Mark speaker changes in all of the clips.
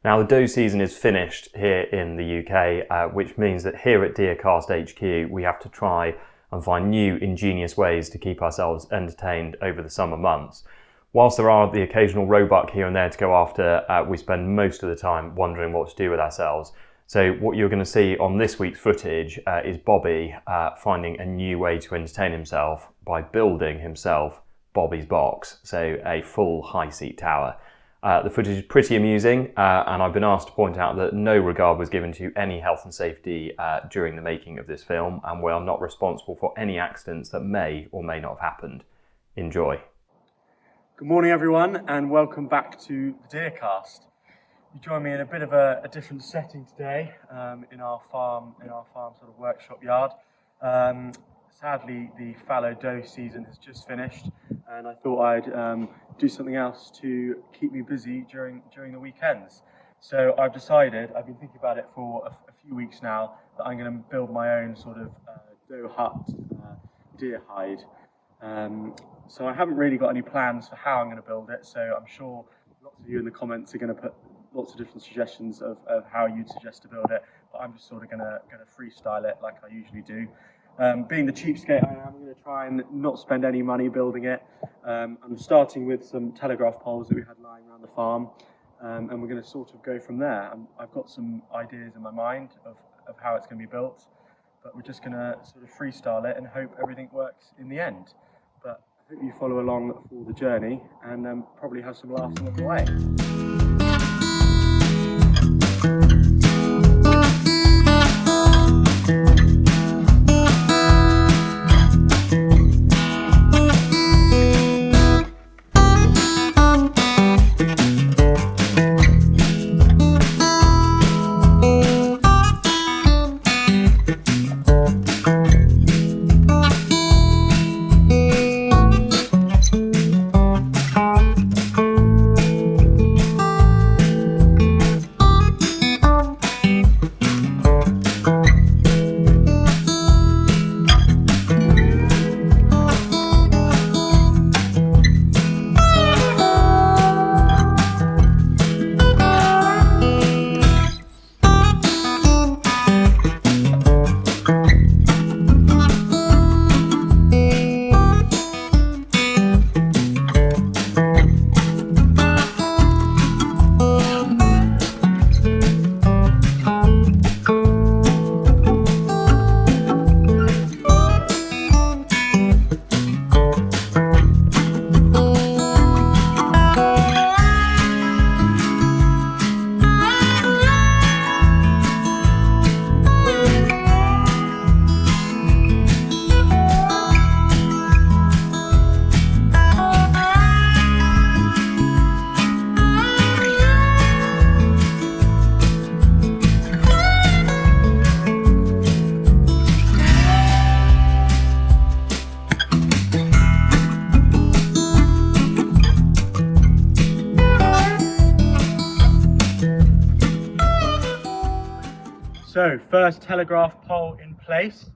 Speaker 1: Now, the doe season is finished here in the UK, which means that here at Deercast HQ, we have to try and find new ingenious ways to keep ourselves entertained over the summer months. Whilst there are the occasional roebuck here and there to go after, we spend most of the time wondering what to do with ourselves. So what you're going to see on this week's footage is Bobby finding a new way to entertain himself by building himself Bobby's box, so a full high seat tower. The footage is pretty amusing, and I've been asked to point out that no regard was given to any health and safety during the making of this film, and we are not responsible for any accidents that may or may not have happened. Enjoy.
Speaker 2: Good morning, everyone, and welcome back to the Deercast. You join me in a bit of a different setting today, in our farm sort of workshop yard. Sadly, the fallow doe season has just finished, and I thought I'd do something else to keep me busy during the weekends. So I've decided, I've been thinking about it for a few weeks now, that I'm going to build my own sort of doe hut, deer hide. So I haven't really got any plans for how I'm going to build it, so I'm sure lots of you in the comments are going to put lots of different suggestions of how you'd suggest to build it, but I'm just sort of going to freestyle it like I usually do. Being the cheapskate I am, I'm going to try and not spend any money building it. I'm starting with some telegraph poles that we had lying around the farm, and we're going to sort of go from there. I've got some ideas in my mind of how it's going to be built, but we're just going to sort of freestyle it and hope everything works in the end. But I hope you follow along for the journey and probably have some laughs along the way. So, first telegraph pole in place,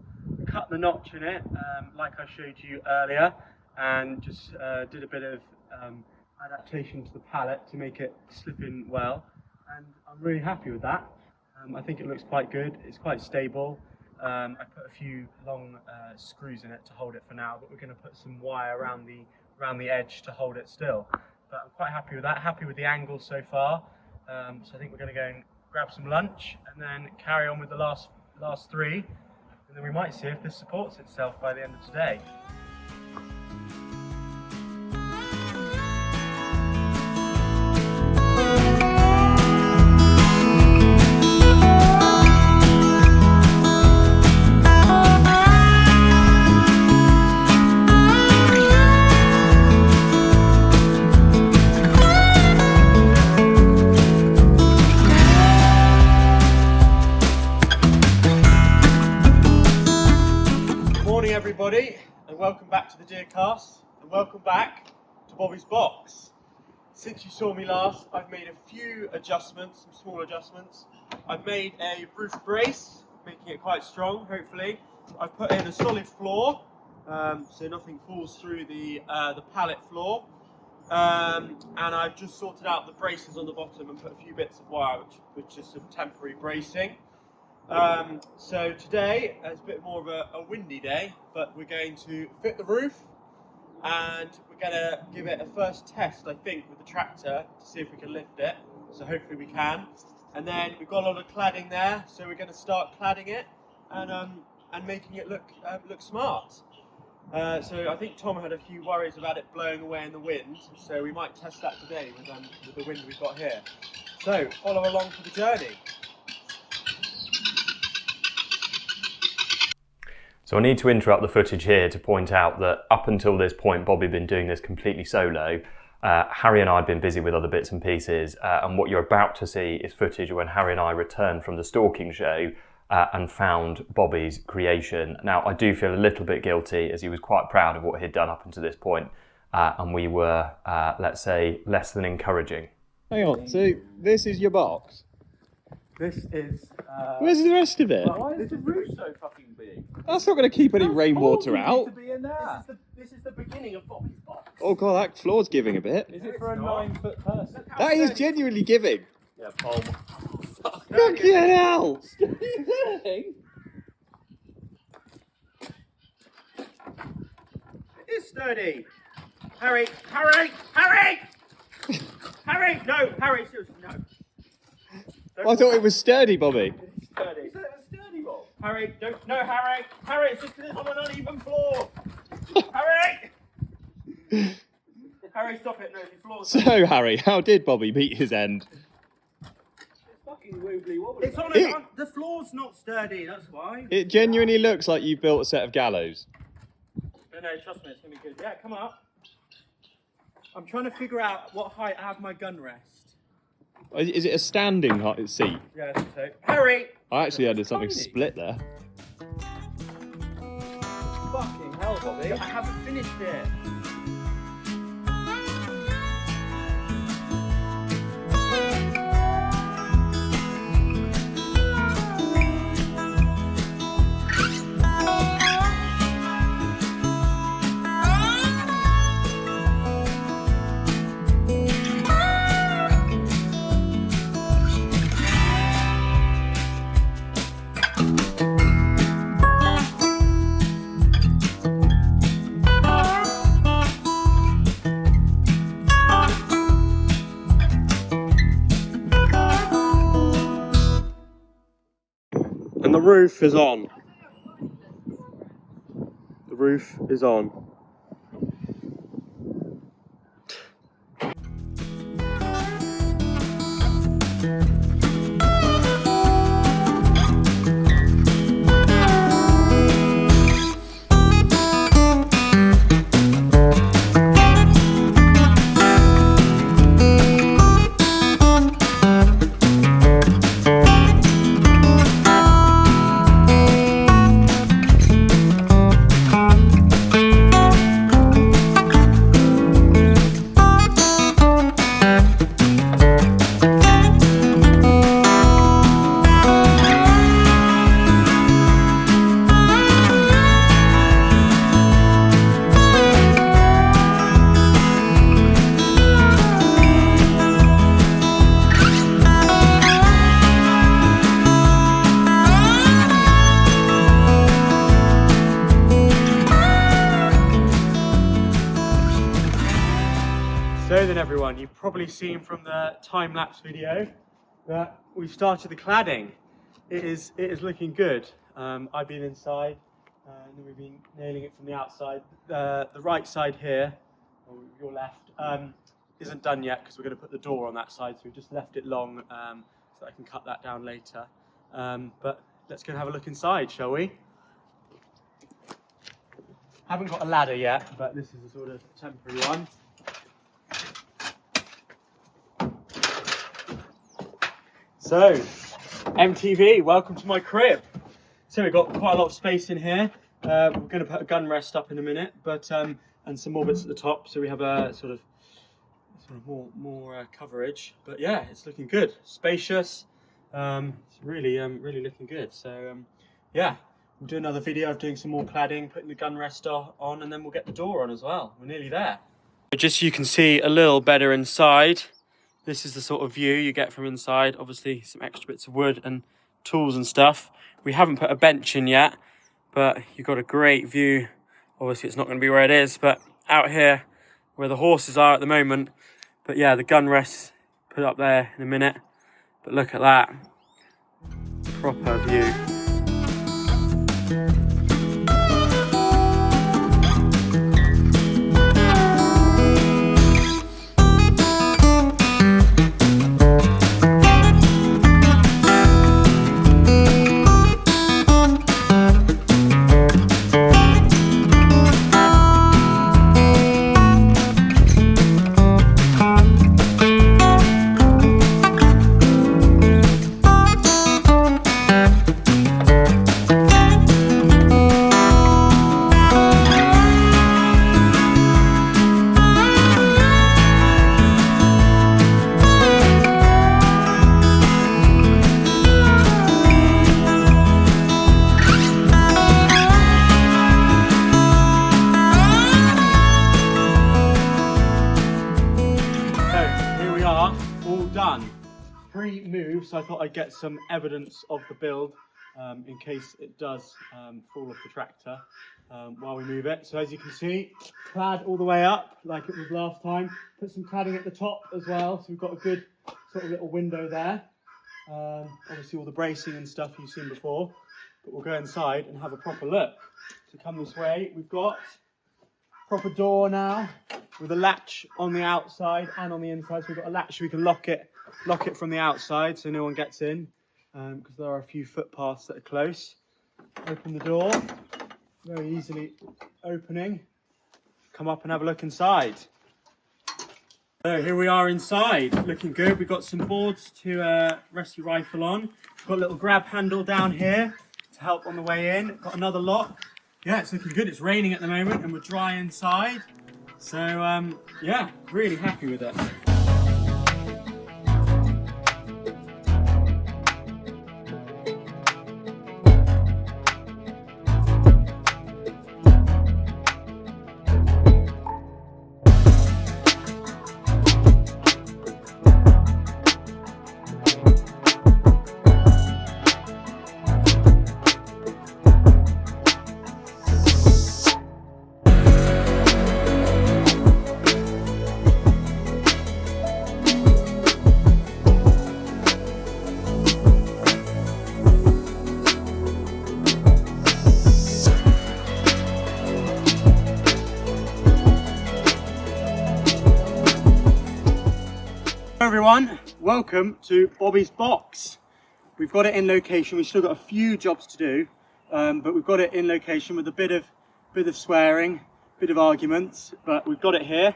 Speaker 2: cut the notch in it like I showed you earlier, and just did a bit of adaptation to the pallet to make it slip in well, and I'm really happy with that. I think it looks quite good, it's quite stable. I put a few long screws in it to hold it for now, but we're going to put some wire around the edge to hold it still. But I'm quite happy with that, happy with the angle so far, so I think we're going to go and grab some lunch and then carry on with the last three, and then we might see if this supports itself by the end of today. Everybody, and welcome back to the Deercast, and welcome back to Bobby's box. Since you saw me last, I've made a few adjustments, some small adjustments. I've made a roof brace, making it quite strong, hopefully. I've put in a solid floor, so nothing falls through the pallet floor. and I've just sorted out the braces on the bottom and put a few bits of wire, which is some temporary bracing. So today is a bit more of a windy day, but we're going to fit the roof, and we're going to give it a first test, I think, with the tractor to see if we can lift it. So hopefully we can. And then we've got a lot of cladding there, so we're going to start cladding it and making it look smart. So I think Tom had a few worries about it blowing away in the wind, so we might test that today with the wind we've got here. So follow along for the journey.
Speaker 1: So I need to interrupt the footage here to point out that up until this point, Bobby had been doing this completely solo. Harry and I had been busy with other bits and pieces, and what you're about to see is footage when Harry and I returned from the stalking show and found Bobby's creation. Now, I do feel a little bit guilty, as he was quite proud of what he'd done up until this point, and we were, let's say, less than encouraging.
Speaker 3: Hang on, so this is your box?
Speaker 2: This is...
Speaker 3: Where's the rest of it?
Speaker 4: Why is the roof so fucking big?
Speaker 3: That's not going to keep any rainwater out.
Speaker 4: To be in there.
Speaker 2: This is the beginning of Bobby's box.
Speaker 3: Oh god, that floor's giving a bit.
Speaker 4: Is it for a 9-foot person?
Speaker 3: That is genuinely giving.
Speaker 4: Yeah, Paul.
Speaker 3: Fucking hell!
Speaker 2: It's sturdy. Harry! Harry! Harry! Harry! No! Harry, seriously, no.
Speaker 3: I thought it was sturdy, Bobby.
Speaker 2: It's sturdy.
Speaker 4: Is that a sturdy one?
Speaker 2: Harry, don't. No, Harry! Harry, it's just because it's on an uneven floor! Harry! Harry, stop it. No, the floor's...
Speaker 3: So, Harry, how did Bobby meet his end?
Speaker 4: It's fucking wibbly wobbly.
Speaker 2: It's on the floor's not sturdy, that's why.
Speaker 3: It genuinely looks like you built a set of gallows.
Speaker 2: No, trust me, it's going to be good. Yeah, come up. I'm trying to figure out what height I have my gun rest.
Speaker 3: Is it a standing seat?
Speaker 2: Yeah, I think so. Harry!
Speaker 3: I actually had something
Speaker 4: Tiny.
Speaker 3: split there.
Speaker 4: Fucking hell, Bobby.
Speaker 2: I haven't finished it. And the roof is on. The roof is on. So then everyone, you've probably seen from the time-lapse video that we've started the cladding. It is looking good. I've been inside and then we've been nailing it from the outside. The right side here, or your left, isn't done yet because we're going to put the door on that side, so we've just left it long so that I can cut that down later. But let's go and have a look inside, shall we? Haven't got a ladder yet, but this is a sort of temporary one. So, MTV, welcome to my crib. So we've got quite a lot of space in here. We're going to put a gun rest up in a minute, but and some more bits at the top, so we have a sort of more coverage. But yeah, it's looking good, spacious. It's really looking good. So yeah, we'll do another video of doing some more cladding, putting the gun rest on, and then we'll get the door on as well. We're nearly there. Just so you can see a little better inside, this is the sort of view you get from inside. Obviously some extra bits of wood and tools and stuff. We haven't put a bench in yet, but you've got a great view. Obviously it's not going to be where it is, but out here where the horses are at the moment. But yeah, the gun rests put up there in a minute. But look at that, proper view. All done. Pre-move, so I thought I'd get some evidence of the build in case it does fall off the tractor while we move it. So as you can see, clad all the way up like it was last time. Put some cladding at the top as well, so we've got a good sort of little window there. Obviously all the bracing and stuff you've seen before, but we'll go inside and have a proper look. So come this way, we've got proper door now with a latch on the outside and on the inside. So we've got a latch so we can lock it from the outside so no one gets in, because there are a few footpaths that are close. Open the door, very easily opening. Come up and have a look inside. So here we are inside, looking good. We've got some boards to rest your rifle on. We've got a little grab handle down here to help on the way in. Got another lock. Yeah, it's looking good. It's raining at the moment and we're dry inside. So, yeah, really happy with it. Everyone, welcome to Bobby's box. We've got it in location. We've still got a few jobs to do, but we've got it in location with a bit of swearing, bit of arguments, but we've got it here.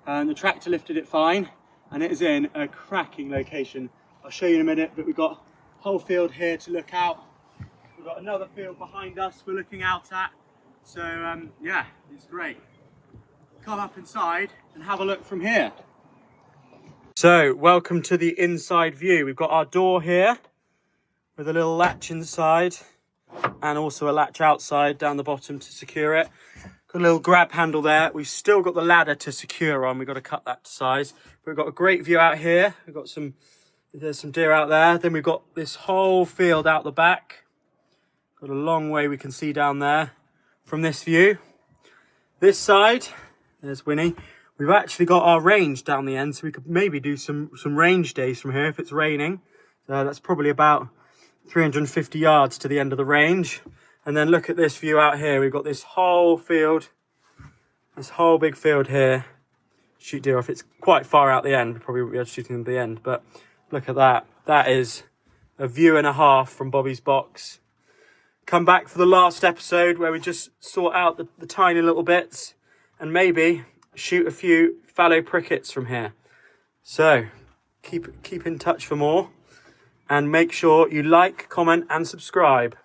Speaker 2: And the tractor lifted it fine, and it is in a cracking location. I'll show you in a minute, but we've got a whole field here to look out. We've got another field behind us we're looking out at. So yeah, it's great. Come up inside and have a look from here. So, welcome to the inside view. We've got our door here with a little latch inside and also a latch outside down the bottom to secure it. Got a little grab handle there. We've still got the ladder to secure on. We've got to cut that to size. We've got a great view out here. We've got there's some deer out there. Then we've got this whole field out the back. Got a long way we can see down there from this view. This side, there's Winnie. We've actually got our range down the end, so we could maybe do some range days from here if it's raining. So that's probably about 350 yards to the end of the range. And then look at this view out here. We've got this whole field, this whole big field here. Shoot deer off. It's quite far out the end. We probably won't be able to shoot them at the end, but look at that. That is a view and a half from Bobby's box. Come back for the last episode where we just sort out the tiny little bits and maybe shoot a few fallow prickets from here. So keep in touch for more, and make sure you like, comment and subscribe.